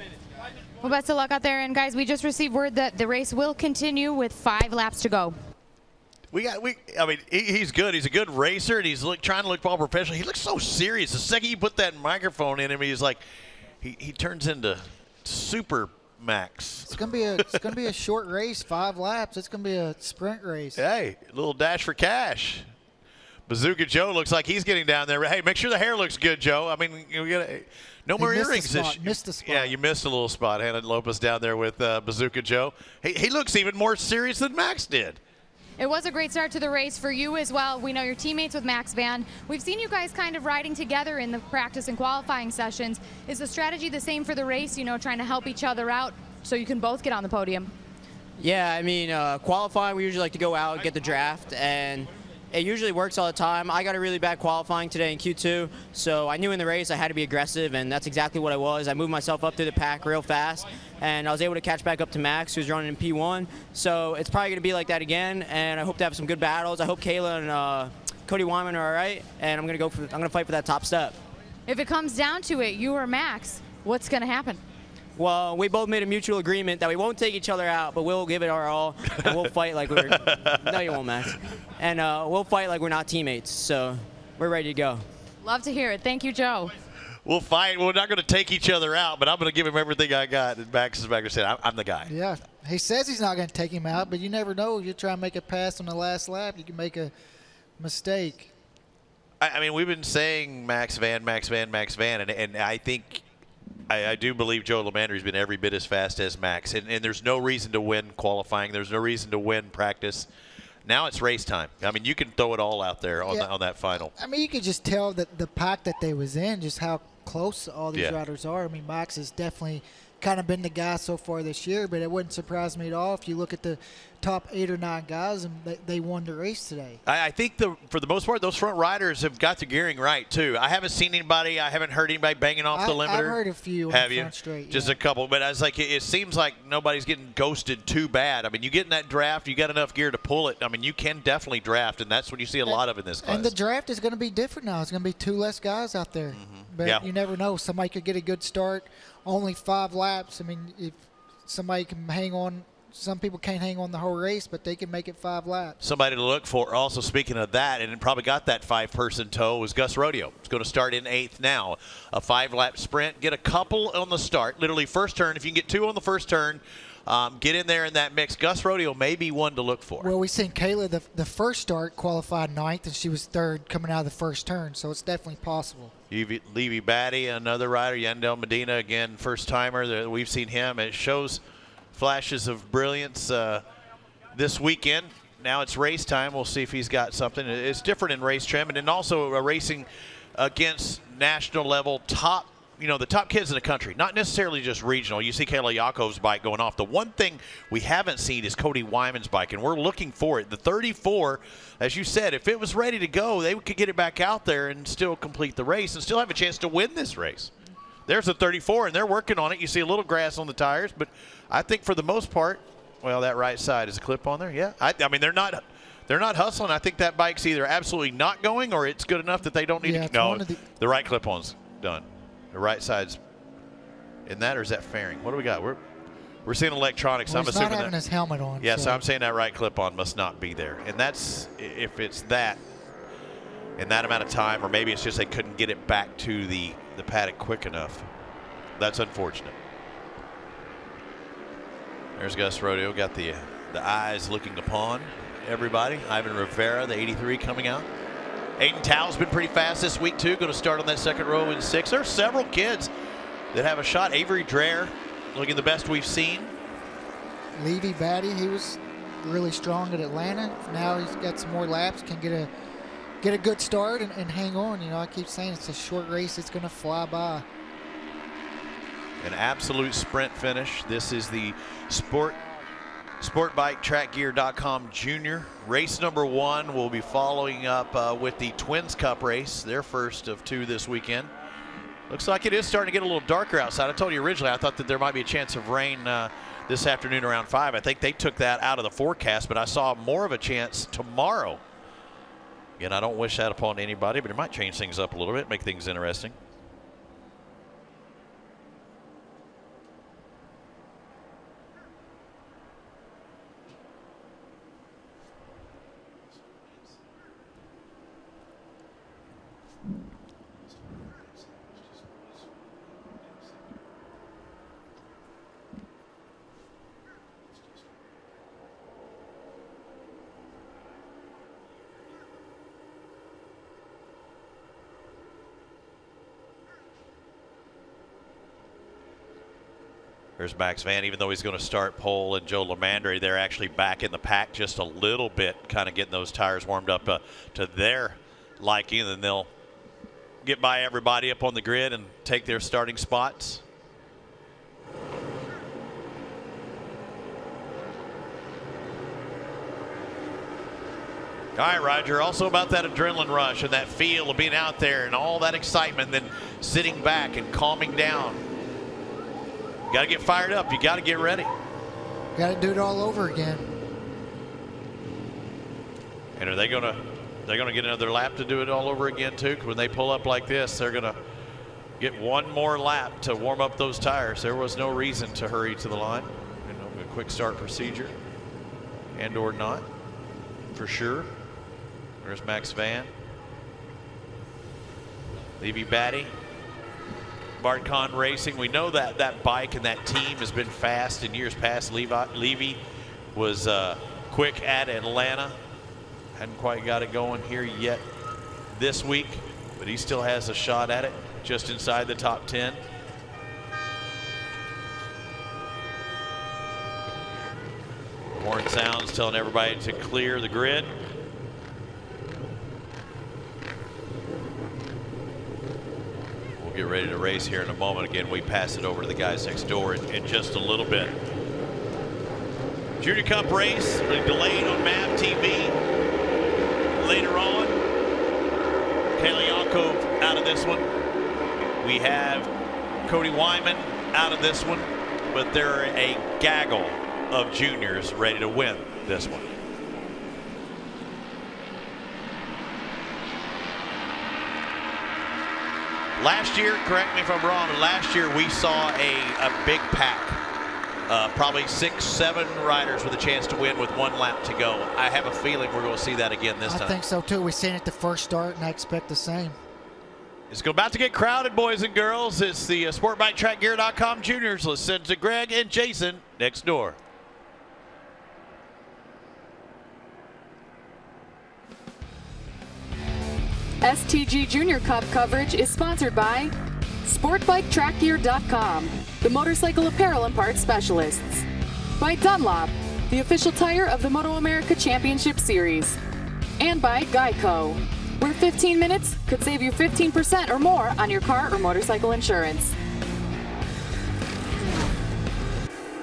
Speaker 4: Well, best of luck out there. And, guys, we just received word that the race will continue with 5 laps to go.
Speaker 6: I mean, he's good. He's a good racer, and he's trying to look all professional. He looks so serious. The second you put that microphone in him, he's like, he turns into Super Max.
Speaker 8: It's gonna be a short race, 5 laps. It's gonna be a sprint race.
Speaker 6: Hey, a little dash for cash. Bazooka Joe looks like he's getting down there. Hey, make sure the hair looks good, Joe. I mean, we got no more earrings.
Speaker 8: Missed the spot.
Speaker 6: Yeah, you missed a little spot. Hannah Lopez down there with Bazooka Joe. He looks even more serious than Max did.
Speaker 4: It was a great start to the race for you as well. We know you're teammates with Max Van. We've seen you guys kind of riding together in the practice and qualifying sessions. Is the strategy the same for the race, trying to help each other out so you can both get on the podium?
Speaker 11: Yeah, I mean, qualifying, we usually like to go out and get the draft, and it usually works all the time. I got a really bad qualifying today in Q2, so I knew in the race I had to be aggressive, and that's exactly what I was. I moved myself up through the pack real fast, and I was able to catch back up to Max, who's running in P1. So it's probably going to be like that again, and I hope to have some good battles. I hope Kayla and Cody Wyman are all right, and I'm going to fight for that top step.
Speaker 4: If it comes down to it, you or Max, what's going to happen?
Speaker 11: Well, we both made a mutual agreement that we won't take each other out, but we'll give it our all, and we'll fight like we're – no, you won't, Max. And we'll fight like we're not teammates, so we're ready to go.
Speaker 4: Love to hear it. Thank you, Joe.
Speaker 6: We'll fight. We're not going to take each other out, but I'm going to give him everything I got. And Max is back and said, I'm the guy.
Speaker 8: Yeah. He says he's not going to take him out, but you never know. You try and make a pass on the last lap, you can make a mistake.
Speaker 6: I mean, we've been saying Max Van, and I think – I do believe Joe Lamandry has been every bit as fast as Max, and there's no reason to win qualifying. There's no reason to win practice. Now it's race time. I mean, you can throw it all out there on that final.
Speaker 8: I mean, you could just tell that the pack that they was in, just how close all these riders are. I mean, Max has definitely kind of been the guy so far this year, but it wouldn't surprise me at all if you look at the top 8 or 9 guys and they won the race today.
Speaker 6: I think for the most part, those front riders have got the gearing right too. I haven't seen anybody. I haven't heard anybody banging off the limiter.
Speaker 8: I've heard a few.
Speaker 6: Have you?
Speaker 8: Front straight,
Speaker 6: just a couple, but I was like, it seems like nobody's getting ghosted too bad. I mean, you get in that draft, you got enough gear to pull it. I mean, you can definitely draft, and that's what you see a lot of in this class.
Speaker 8: And the draft is going to be different now. It's going to be 2 less guys out there. But you never know. Somebody could get a good start. Only 5 laps. I mean, if somebody can hang on. Some people can't hang on the whole race, but they can make it 5 laps.
Speaker 6: Somebody to look for. Also, speaking of that, and it probably got that 5-person tow, was Gus Rodeo. It's going to start in 8th now. A 5-lap sprint. Get a couple on the start. Literally first turn. If you can get 2 on the first turn, get in there in that mix. Gus Rodeo may be one to look for.
Speaker 8: Well, we've seen Kayla, the first start, qualified 9th, and she was 3rd coming out of the first turn, so it's definitely possible.
Speaker 6: Levy Batty, another rider. Yandel Medina, again, first-timer. We've seen him. It shows flashes of brilliance this weekend. Now it's race time. We'll see if he's got something. It's different in race trim, and then also racing against national level top, the top kids in the country, not necessarily just regional. You see Kayla Yakov's bike going off. The one thing we haven't seen is Cody Wyman's bike, and we're looking for it. The 34, as you said, if it was ready to go, they could get it back out there and still complete the race and still have a chance to win this race. There's a 34, and they're working on it. You see a little grass on the tires, but I think for the most part, well, that right side is a clip on there. Yeah, I mean, they're not they're not hustling. I think that bike's either absolutely not going or it's good enough that they don't need to. No, the right clip-on's done. The right side's in that, or is that fairing? What do we got? We're seeing electronics.
Speaker 8: Well,
Speaker 6: I'm
Speaker 8: he's
Speaker 6: assuming
Speaker 8: not having his helmet on.
Speaker 6: Yeah, so
Speaker 8: so
Speaker 6: I'm saying that right clip-on must not be there. And that's, if it's that, in that amount of time, or maybe it's just they couldn't get it back to the paddock quick enough. That's unfortunate. There's Gus Rodeo, got the eyes looking upon everybody. Ivan Rivera, the 83, coming out. Aiden Tow's been pretty fast this week too, going to start on that second row in 6. There are several kids that have a shot. Avery Dreyer looking the best we've seen.
Speaker 8: Levy Batty, he was really strong at Atlanta. Now he's got some more laps, can get a good start and hang on. You know, I keep saying it's a short race, it's going to fly by.
Speaker 6: An absolute sprint finish. This is the SportbikeTrackGear.com Junior. Race number 1 will be following up with the Twins Cup race, their first of 2 this weekend. Looks like it is starting to get a little darker outside. I told you originally I thought that there might be a chance of rain this afternoon around 5. I think they took that out of the forecast, but I saw more of a chance tomorrow. Again, I don't wish that upon anybody, but it might change things up a little bit, make things interesting. There's Max Van, even though he's going to start pole, and Joe Lamandry, they're actually back in the pack just a little bit, kind of getting those tires warmed up to their liking, and then they'll get by everybody up on the grid and take their starting spots. All right, Roger, also about that adrenaline rush and that feel of being out there and all that excitement, then sitting back and calming down. You got to get fired up. You got to get ready.
Speaker 8: Got to do it all over again.
Speaker 6: And are they going to get another lap to do it all over again too? Because when they pull up like this, they're going to get one more lap to warm up those tires. There was no reason to hurry to the line. You know, a quick start procedure, and or not, for sure. There's Max Van, Levy Batty. Bart Kahn Racing. We know that that bike and that team has been fast in years past. Levy was quick at Atlanta. Hadn't quite got it going here yet this week, but he still has a shot at it, just inside the top 10. Horn sounds telling everybody to clear the grid. Get ready to race here in a moment. Again, we pass it over to the guys next door in just a little bit. Junior Cup race delayed on MAV TV. Later on, Yakov out of this one. We have Cody Wyman out of this one, but there are a gaggle of juniors ready to win this one. Last year, correct me if I'm wrong, last year we saw a big pack. Probably 6, 7 riders with a chance to win with 1 lap to go. I have a feeling we're going to see that again this time.
Speaker 8: I think so too. We've seen it the first start, and I expect the same.
Speaker 6: It's about to get crowded, boys and girls. It's the SportbikeTrackGear.com Juniors. Let's send to Greg and Jason next door.
Speaker 9: STG Junior Cup coverage is sponsored by SportbikeTrackGear.com, the motorcycle apparel and parts specialists. By Dunlop, the official tire of the MotoAmerica Championship Series. And by Geico, where 15 minutes could save you 15% or more on your car or motorcycle insurance.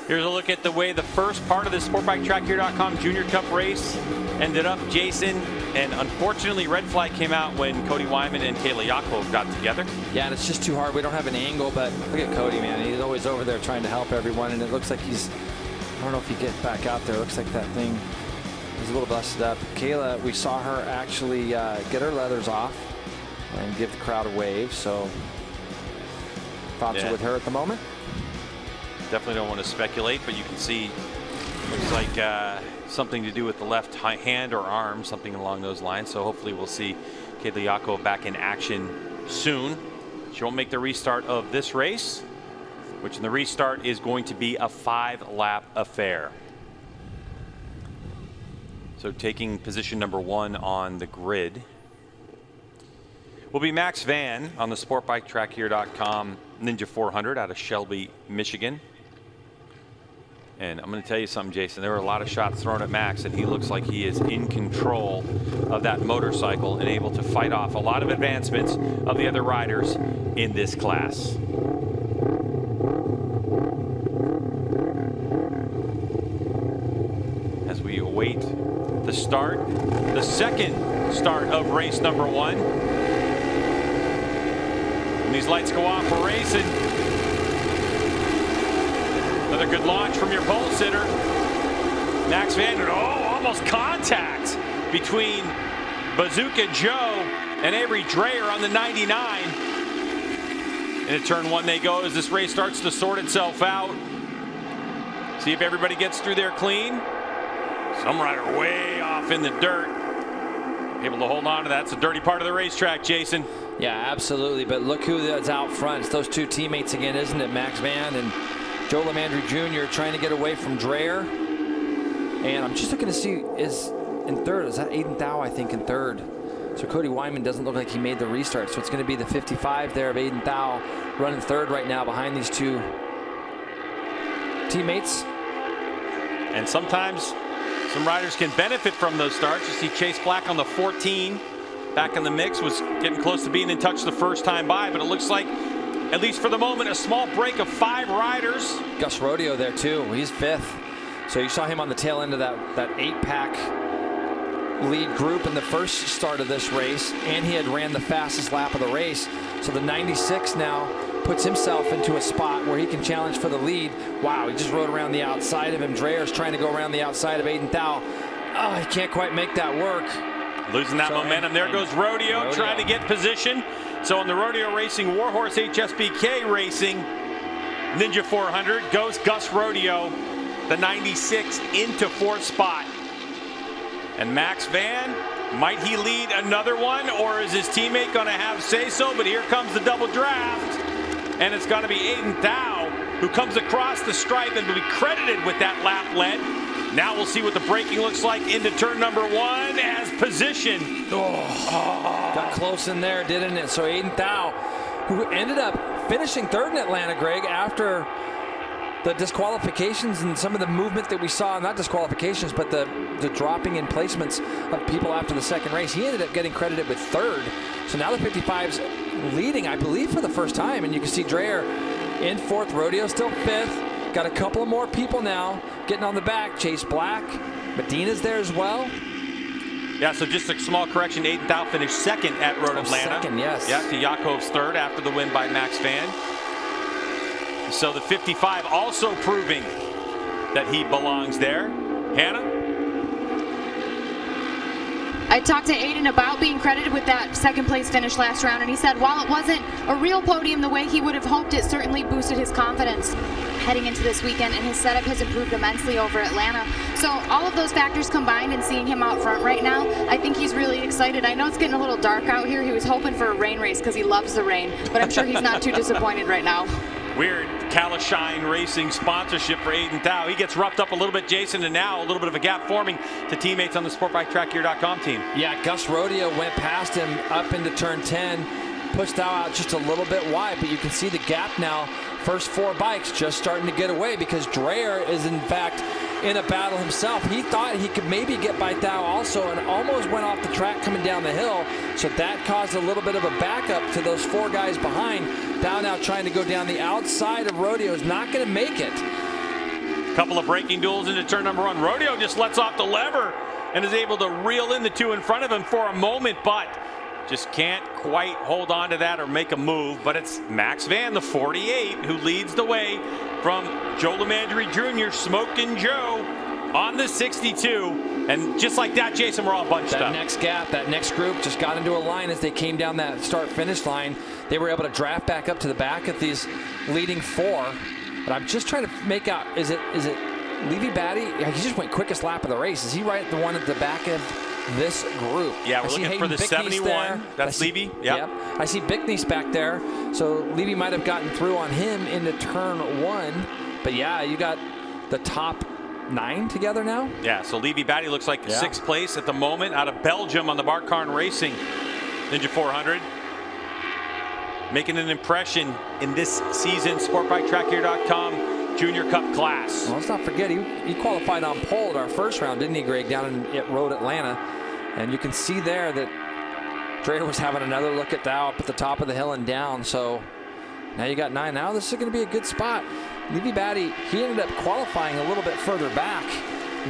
Speaker 2: Here's a look at the way the first part of the SportbikeTrackGear.com Junior Cup race ended up, Jason. And unfortunately, red flag came out when Cody Wyman and Yakov got together.
Speaker 3: Yeah, and it's just too hard. We don't have an angle, but look at Cody, man. He's always over there trying to help everyone, and it looks like he's, I don't know if he gets back out there. It looks like that thing He's a little busted up. Kayla, we saw her actually get her leathers off and give the crowd a wave. So thoughts are with her at the moment.
Speaker 6: Definitely don't want to speculate, but you can see looks like something to do with the left hand or arm, something along those lines. So hopefully we'll see Kayla Yakov back in action soon. She won't make the restart of this race, which in the restart is going to be a 5-lap affair. So taking position number 1 on the grid will be Max Van on the SportbikeTrackGear.com Ninja 400 out of Shelby, Michigan. And I'm going to tell you something, Jason. There were a lot of shots thrown at Max, and he looks like he is in control of that motorcycle and able to fight off a lot of advancements of the other riders in this class. As we await the start, the second start of race number 1. When these lights go off, we're racing. Another good launch from your pole sitter. Max Van, almost contact between Bazooka Joe and Avery Dreyer on the 99. Into turn 1 they go as this race starts to sort itself out. See if everybody gets through there clean. Some rider way off in the dirt. Able to hold on to that. It's a dirty part of the racetrack, Jason.
Speaker 3: Yeah, absolutely. But look who is out front. It's those two teammates again, isn't it? Max Van and Joe Lamandry Jr. trying to get away from Dreyer. And I'm just looking to see, is in third, is that Aiden Thau, I think, in third. So Cody Wyman doesn't look like he made the restart. So it's going to be the 55 there of Aiden Thau running third right now behind these two teammates.
Speaker 6: And sometimes some riders can benefit from those starts. You see Chase Black on the 14 back in the mix, was getting close to being in touch the first time by, but it looks like, at least for the moment, a small break of 5 riders.
Speaker 3: Gus Rodeo there too. He's 5th. So you saw him on the tail end of that 8-pack lead group in the first start of this race, and he had ran the fastest lap of the race. So the 96 now puts himself into a spot where he can challenge for the lead. Wow, he just rode around the outside of him. Dreyer's trying to go around the outside of Aiden Thau. Oh, he can't quite make that work.
Speaker 6: Losing that momentum. There goes Rodeo trying to get position. So in the Rodeo Racing Warhorse HSBK Racing Ninja 400 goes Gus Rodeo, the 96 into 4th spot. And Max Van, might he lead another one, or is his teammate going to have say-so? But here comes the double draft, and it's going to be Aiden Thau who comes across the stripe and will be credited with that lap lead. Now we'll see what the braking looks like into turn number 1 as position.
Speaker 3: Got close in there, didn't it? So Aiden Thau, who ended up finishing third in Atlanta, Greg, after the disqualifications and some of the movement that we saw, not disqualifications, but the dropping in placements of people after the second race. He ended up getting credited with third. So now the 55's leading, I believe, for the first time. And you can see Dreyer in 4th, Rodeo still 5th. Got a couple of more people now getting on the back. Chase Black, Medina's there as well.
Speaker 6: Yeah, so just a small correction. Aiden Thau finished 2nd at Road Atlanta.
Speaker 3: 2nd, yes.
Speaker 6: Yeah, to Yakov's 3rd after the win by Max Van. So the 55 also proving that he belongs there. Hannah?
Speaker 4: I talked to Aiden about being credited with that 2nd place finish last round, and he said while it wasn't a real podium the way he would have hoped, it certainly boosted his confidence heading into this weekend, and his setup has improved immensely over Atlanta. So all of those factors combined, and seeing him out front right now, I think he's really excited. I know it's getting a little dark out here. He was hoping for a rain race because he loves the rain, but I'm sure he's not too disappointed right now.
Speaker 6: Weird Kalashine Racing sponsorship for Aiden Thau. He gets roughed up a little bit, Jason, and now a little bit of a gap forming to teammates on the SportbikeTrackGear.com team.
Speaker 3: Yeah, Gus Rodeo went past him up into turn 10, pushed Thau out just a little bit wide, but you can see the gap now. First 4 bikes just starting to get away because Dreyer is in fact in a battle himself. He thought he could maybe get by Thau also and almost went off the track coming down the hill. So that caused a little bit of a backup to those 4 guys behind. Thau now trying to go down the outside of Rodeo, is not going to make it.
Speaker 6: Couple of braking duels into turn number 1. Rodeo just lets off the lever and is able to reel in the 2 in front of him for a moment, but just can't quite hold on to that or make a move. But it's Max Van, the 48, who leads the way from Joe Lamandry Jr., Smokin' Joe.
Speaker 2: on the 62. And just like that, Jason, we're all bunched up.
Speaker 3: That next gap, that next group just got into a line as they came down that start-finish line. They were able to draft back up to the back of these leading 4. But I'm just trying to make out, is it Levy Batty? Yeah, he just went quickest lap of the race. Is he right the one at the back of this group?
Speaker 2: Yeah, we're looking for the 71. That's Levy. Yep.
Speaker 3: I see Bickney's back there. So Levy might have gotten through on him into turn 1. But yeah, you got the top 9 together now.
Speaker 2: Yeah, so Levy Batty looks like 6th place at the moment out of Belgium on the Barkarn Racing Ninja 400. Making an impression in this season SportbikeTrackGear.com Junior Cup class.
Speaker 3: Well, let's not forget, he qualified on pole at our first round, didn't he, Greg, down at Road Atlanta. And you can see there that Dreyer was having another look at Dow up at the top of the hill and down. So now you got 9. Now this is going to be a good spot. Levy Batty, he ended up qualifying a little bit further back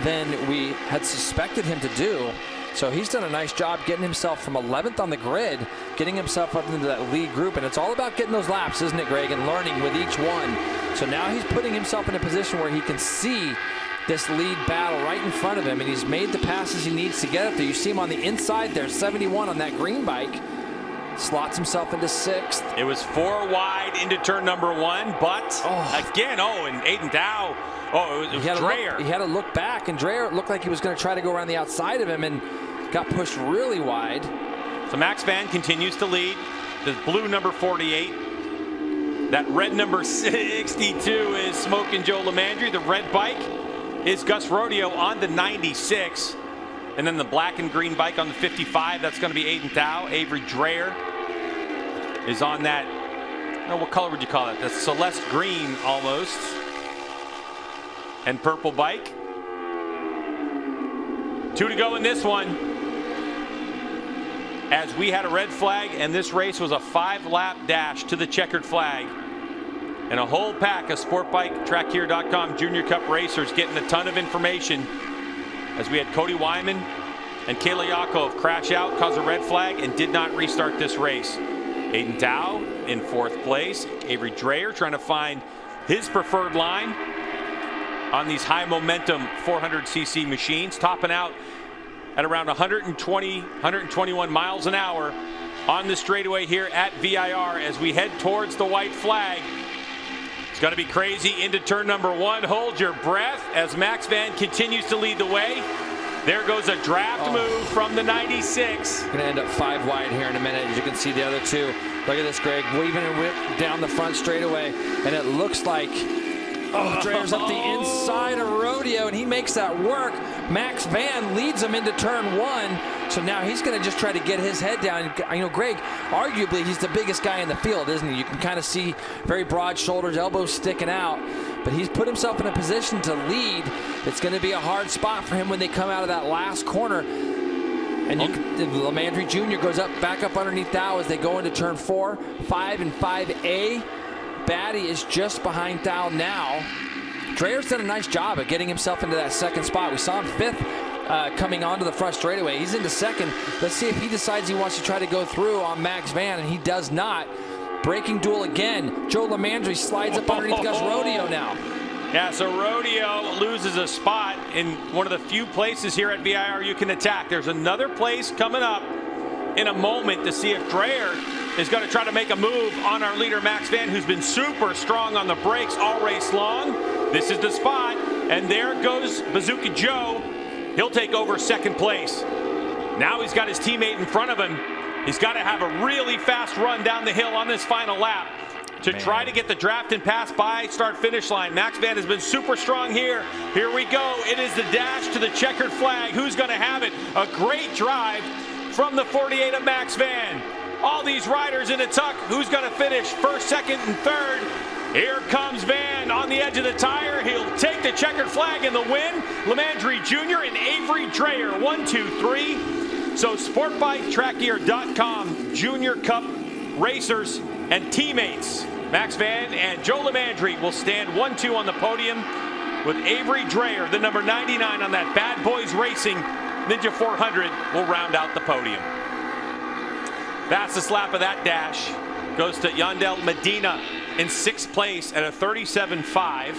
Speaker 3: than we had suspected him to do. So he's done a nice job getting himself from 11th on the grid, getting himself up into that lead group. And it's all about getting those laps, isn't it, Greg, and learning with each one. So now he's putting himself in a position where he can see this lead battle right in front of him, and he's made the passes he needs to get up there. You see him on the inside there, 71 on that green bike. Slots himself into 6th.
Speaker 2: It was 4 wide into turn number 1, but again, and Aiden Dow, it was Dreyer.
Speaker 3: He had to look back, and Dreyer looked like he was going to try to go around the outside of him and got pushed really wide.
Speaker 2: So Max Van continues to lead. The blue number 48. That red number 62 is Smoking Joe Lamandry. The red bike is Gus Rodeo on the 96. And then the black and green bike on the 55. That's going to be Aiden Dow. Avery Dreyer is on that, what color would you call it? The Celeste green almost. And purple bike. 2 to go in this one. As we had a red flag, and this race was a 5-lap dash to the checkered flag. And a whole pack of SportbikeTrackGear.com Junior Cup racers getting a ton of information. As we had Cody Wyman and Kayla Yakov crash out, cause a red flag, and did not restart this race. Aiden Dow in 4th place. Avery Dreyer trying to find his preferred line on these high momentum 400cc machines, topping out at around 120, 121 miles an hour on the straightaway here at VIR as we head towards the white flag. It's going to be crazy into turn number 1. Hold your breath as Max Van continues to lead the way. There goes a draft move from the 96.
Speaker 3: Going to end up 5 wide here in a minute. As you can see the other 2. Look at this, Greg, weaving and whip down the front straightaway. And it looks like Dreyer's up the inside of Rodeo, and he makes that work. Max Van leads him into turn 1. So now he's going to just try to get his head down. You know, Greg, arguably he's the biggest guy in the field, isn't he? You can kind of see very broad shoulders, elbows sticking out. But he's put himself in a position to lead. It's going to be a hard spot for him when they come out of that last corner. And Lamandry Jr. goes back up underneath Dow as they go into turn 4, 5, and 5A. Batty is just behind Dow now. Dreyer's done a nice job of getting himself into that 2nd spot. We saw him 5th coming onto the front straightaway. He's into 2nd. Let's see if he decides he wants to try to go through on Max Van, and he does not. Breaking duel again. Joe Lamandry slides up underneath Gus Rodeo now.
Speaker 2: Yeah, so Rodeo loses a spot in one of the few places here at VIR you can attack. There's another place coming up in a moment to see if Dreyer is going to try to make a move on our leader Max Van, who's been super strong on the brakes all race long. This is the spot, and there goes Bazooka Joe. He'll take over 2nd place. Now he's got his teammate in front of him. He's got to have a really fast run down the hill on this final lap to try to get the draft and pass by start-finish line. Max Van has been super strong here. Here we go. It is the dash to the checkered flag. Who's going to have it? A great drive from the 48 of Max Van. All these riders in a tuck. Who's going to finish 1st, 2nd, and 3rd? Here comes Van on the edge of the tire. He'll take the checkered flag in the win. Lamandry Jr. and Avery Dreyer, 1, 2, 3. So SportbikeTrackGear.com Junior Cup racers and teammates. Max Van and Joe Lamandry will stand 1-2 on the podium with Avery Dreyer, the number 99 on that Bad Boys Racing Ninja 400, will round out the podium. Fastest lap of that dash goes to Yandel Medina in 6th place at a 37.5.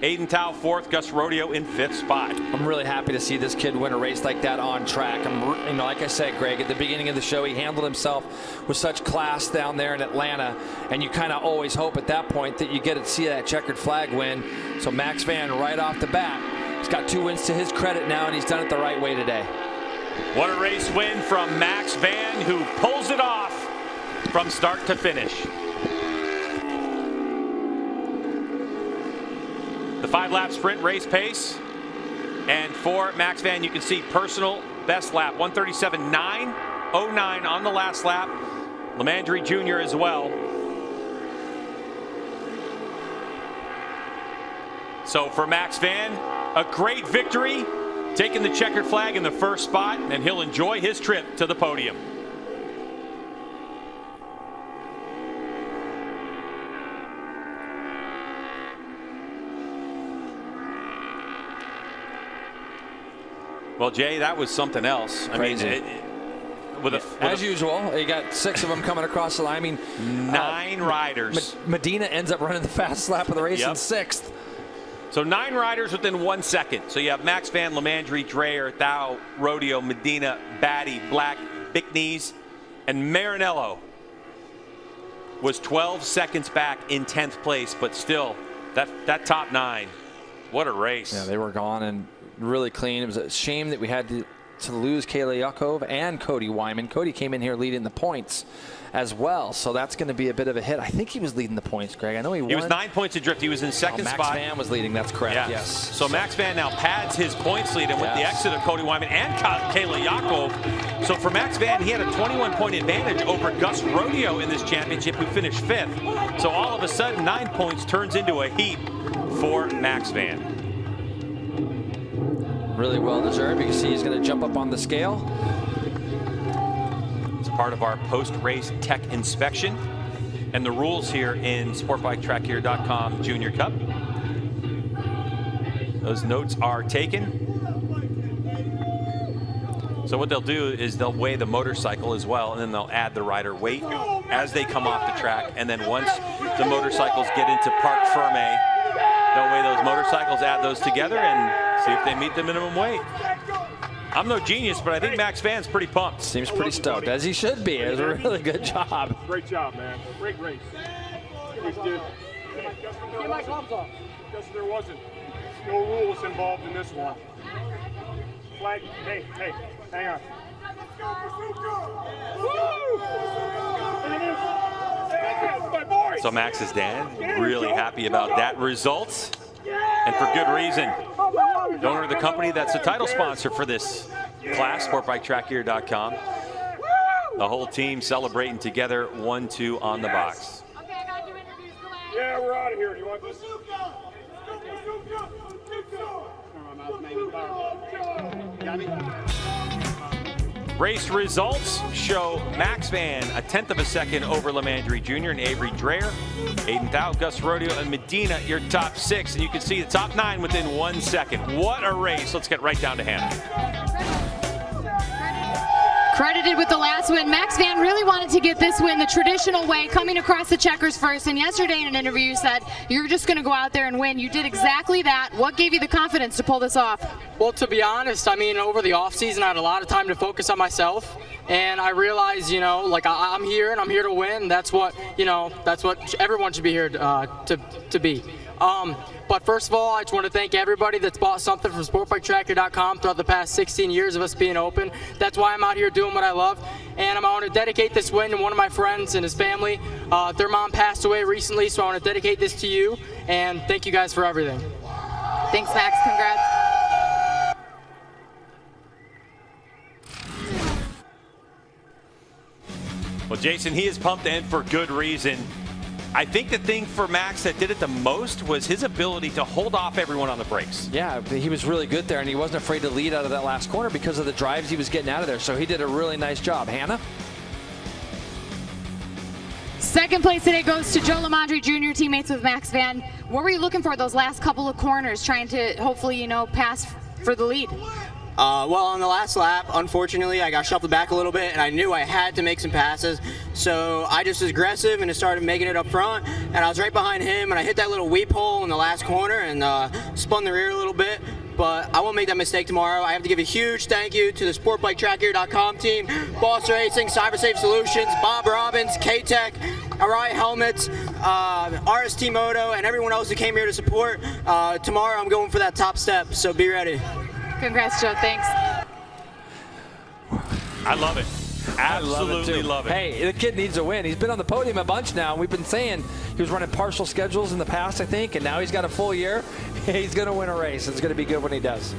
Speaker 2: Aiden Tao 4th, Gus Rodeo in 5th spot.
Speaker 3: I'm really happy to see this kid win a race like that on track. Like I said, Greg, at the beginning of the show, he handled himself with such class down there in Atlanta, and you kind of always hope at that point that you get to see that checkered flag win. So Max Van right off the bat, he's got 2 wins to his credit now, and he's done it the right way today.
Speaker 2: What a race win from Max Van, who pulls it off from start to finish. The 5-lap sprint race pace. And for Max Van, you can see personal best lap, 137.909 on the last lap. Lamandry Jr. as well. So for Max Van, a great victory, taking the checkered flag in the first spot, and he'll enjoy his trip to the podium. Well, Jay, that was something else.
Speaker 3: Crazy.
Speaker 2: I mean,
Speaker 3: as usual, you got 6 of them coming across the line. I mean,
Speaker 2: 9 riders.
Speaker 3: Medina ends up running the fastest lap of the race in 6th.
Speaker 2: So 9 riders within 1 second. So you have Max Van, Lamandry, Dreyer, Thao, Rodeo, Medina, Batty, Black, Bickneys, and Marinello was 12 seconds back in 10th place, but still, that top 9, what a race.
Speaker 3: Yeah, they were gone and really clean. It was a shame that we had to lose Yakov and Cody Wyman. Cody came in here leading the points as well, so that's going to be a bit of a hit. I think he was leading the points, Greg. I know he won.
Speaker 2: He was 9 points adrift. He was in second spot.
Speaker 3: Max Van was leading. That's correct. Yes.
Speaker 2: So Max Van now pads his points lead, and with the exit of Cody Wyman and Yakov. So for Max Van, he had a 21-point advantage over Gus Rodeo in this championship, who finished 5th. So all of a sudden, 9 points turns into a heap for Max Van.
Speaker 3: Really well deserved. You can see he's going to jump up on the scale.
Speaker 2: It's part of our post-race tech inspection and the rules here in SportbikeTrackGear.com Junior Cup. Those notes are taken. So what they'll do is they'll weigh the motorcycle as well, and then they'll add the rider weight as they come off the track. And then once the motorcycles get into Parc Ferme, they'll weigh those motorcycles, add those together, and see if they meet the minimum weight. I'm no genius, but I think Max Van's pretty pumped.
Speaker 3: Seems pretty stoked, as he should be. It was a really good job.
Speaker 12: Great job, man. Great race. Thanks, dude. Get my gloves off. Yes, there wasn't. No rules involved in this one. Flag. Hey, hang on. Woo!
Speaker 2: So Max's dad really happy about that result, and for good reason. The owner of the company that's the title sponsor for this class, SportbikeTrackGear.com. The whole team celebrating together, 1-2 on the box.
Speaker 12: Yeah, we're out of here. You want this?
Speaker 2: Race results show Max Van a 1/10 of a second over Lamandry Jr. and Avery Dreyer. Aiden Thao, Gus Rodeo, and Medina, your top 6. And you can see the top 9 within 1 second. What a race. Let's get right down to Hannah.
Speaker 4: Credited with the last win. Max Van really wanted to get this win the traditional way, coming across the checkers first. And yesterday in an interview you said you're just going to go out there and win. You did exactly that. What gave you the confidence to pull this off?
Speaker 13: Well, to be honest, I mean, over the offseason I had a lot of time to focus on myself. And I realized, you know, like I'm here and I'm here to win. That's what, you know, that's what everyone should be here to be. But first of all, I just want to thank everybody that's bought something from SportbikeTrackGear.com throughout the past 16 years of us being open. That's why I'm out here doing what I love. And I want to dedicate this win to one of my friends and his family. Their mom passed away recently, so I want to dedicate this to you. And thank you guys for everything.
Speaker 4: Thanks, Max. Congrats.
Speaker 2: Well, Jason, he is pumped, and for good reason. I think the thing for Max that did it the most was his ability to hold off everyone on the brakes.
Speaker 3: Yeah, he was really good there, and he wasn't afraid to lead out of that last corner because of the drives he was getting out of there. So he did a really nice job. Hannah?
Speaker 4: Second place today goes to Joe Lamandry Jr., teammates with Max Van. What were you looking for those last couple of corners, trying to hopefully, you know, pass for the lead?
Speaker 11: Well, on the last lap, unfortunately, I got shuffled back a little bit, and I knew I had to make some passes. So I just was aggressive and just started making it up front. And I was right behind him, and I hit that little weep hole in the last corner and spun the rear a little bit. But I won't make that mistake tomorrow. I have to give a huge thank you to the SportbikeTrackGear.com team, Boss Racing, CyberSafe Solutions, Bob Robbins, K-Tech, Arai Helmets, RST Moto, and everyone else who came here to support. Tomorrow I'm going for that top step, so be ready.
Speaker 4: Congrats, Joe. Thanks.
Speaker 2: I love it. Absolutely love it.
Speaker 3: Hey, the kid needs a win. He's been on the podium a bunch now. We've been saying he was running partial schedules in the past, I think, and now he's got a full year. He's going to win a race. It's going to be good when he does.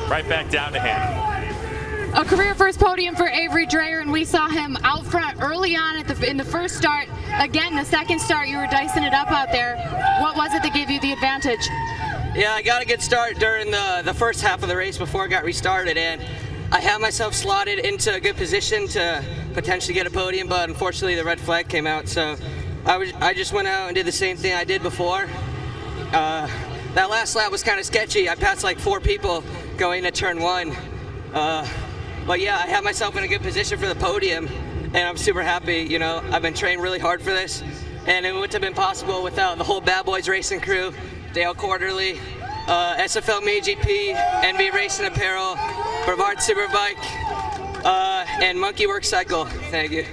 Speaker 2: Right back down to him.
Speaker 4: A career first podium for Avery Dreyer, and we saw him out front early on in the first start. Again, the second start, you were dicing it up out there. What was it that gave you the advantage?
Speaker 10: Yeah, I got a good start during the first half of the race before it got restarted, and I had myself slotted into a good position to potentially get a podium, but unfortunately the red flag came out, so I just went out and did the same thing I did before. That last lap was kind of sketchy. I passed like 4 people going to turn 1. But yeah, I had myself in a good position for the podium, and I'm super happy. You know, I've been training really hard for this, and it wouldn't have been possible without the whole Bad Boys Racing crew, Dale Quarterly, SFL MotoGP, NV Racing Apparel, Brevard Superbike, and Monkey Work Cycle. Thank you.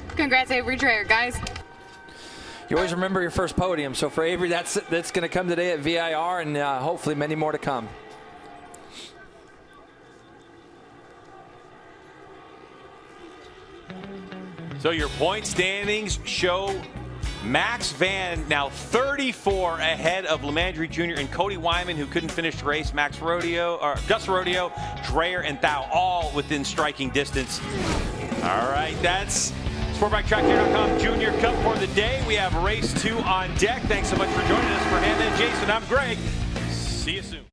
Speaker 4: Congrats, Avery Dreyer, guys.
Speaker 3: You always remember your first podium. So for Avery, that's going to come today at VIR, and hopefully many more to come.
Speaker 2: So your point standings show Max Van now 34 ahead of Lamandry Jr. and Cody Wyman, who couldn't finish the race. Gus Rodeo, Dreyer, and Thau all within striking distance. All right, that's SportbikeTrackGear.com Junior Cup for the day. We have race 2 on deck. Thanks so much for joining us. For Hannah and Jason, I'm Greg. See you soon.